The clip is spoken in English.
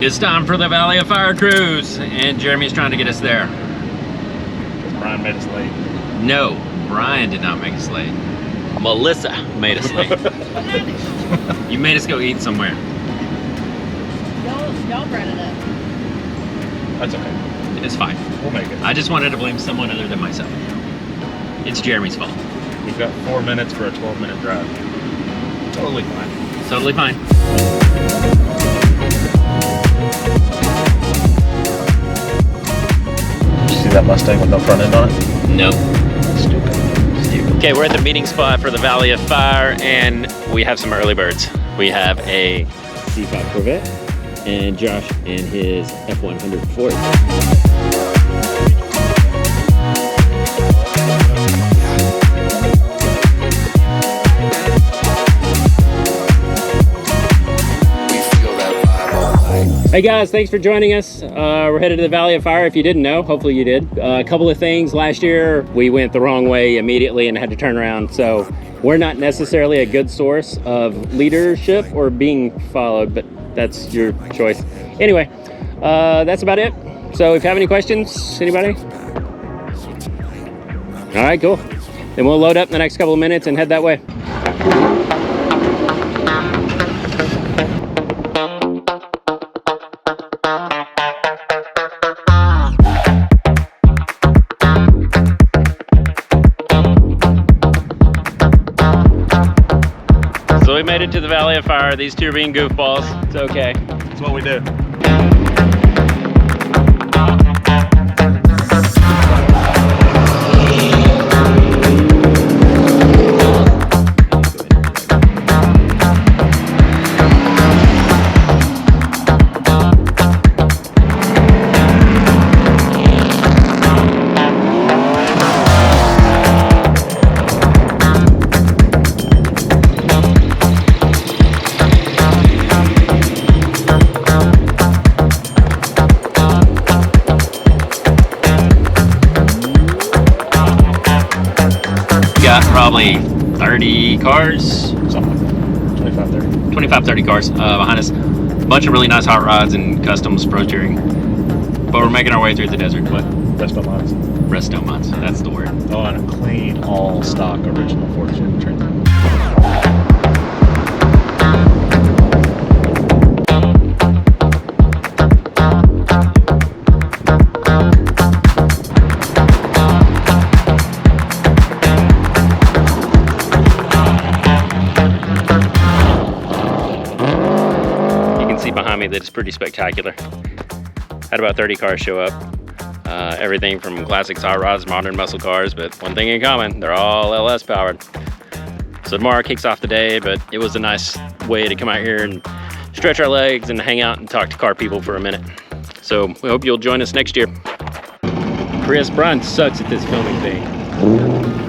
It's time for the Valley of Fire cruise, and Jeremy's trying to get us there. Brian made us late. No, Brian did not make us late. Melissa made us late. You made us go eat somewhere. Y'all brought it up. That's okay. It's fine. We'll make it. I just wanted to blame someone other than myself. It's Jeremy's fault. We've got 4 minutes for a 12-minute drive. Totally fine. Totally fine. Did you see that Mustang with no front end on it? Nope. Stupid. Okay, we're at the meeting spot for the Valley of Fire, and we have some early birds. We have a C5 Corvette and Josh in his F100 Ford. Hey guys, thanks for joining us. We're headed to the Valley of Fire. If you didn't know, hopefully you did. A couple of things. Last year, we went the wrong way immediately and had to turn around. So we're not necessarily a good source of leadership or being followed, but that's your choice. Anyway, that's about it. So if you have any questions, anybody? All right, cool. Then we'll load up in the next couple of minutes and head that way. So we made it to the Valley of Fire. These two are being goofballs. It's okay. That's what we do. Got probably 30 cars, Something. 25, 30. 25, 30 cars behind us. A bunch of really nice hot rods and customs pro touring. But we're making our way through the desert. What? Resto mods. Resto mods, that's the word. Oh, and a clean, all stock original Ford Chevy trailer. Behind me that is pretty spectacular. Had about 30 cars show up. Everything from classic hot rods, modern muscle cars, but one thing in common, they're all LS powered. So tomorrow kicks off the day, but it was a nice way to come out here and stretch our legs and hang out and talk to car people for a minute. So we hope you'll join us next year. Chris, Brian sucks at this filming thing.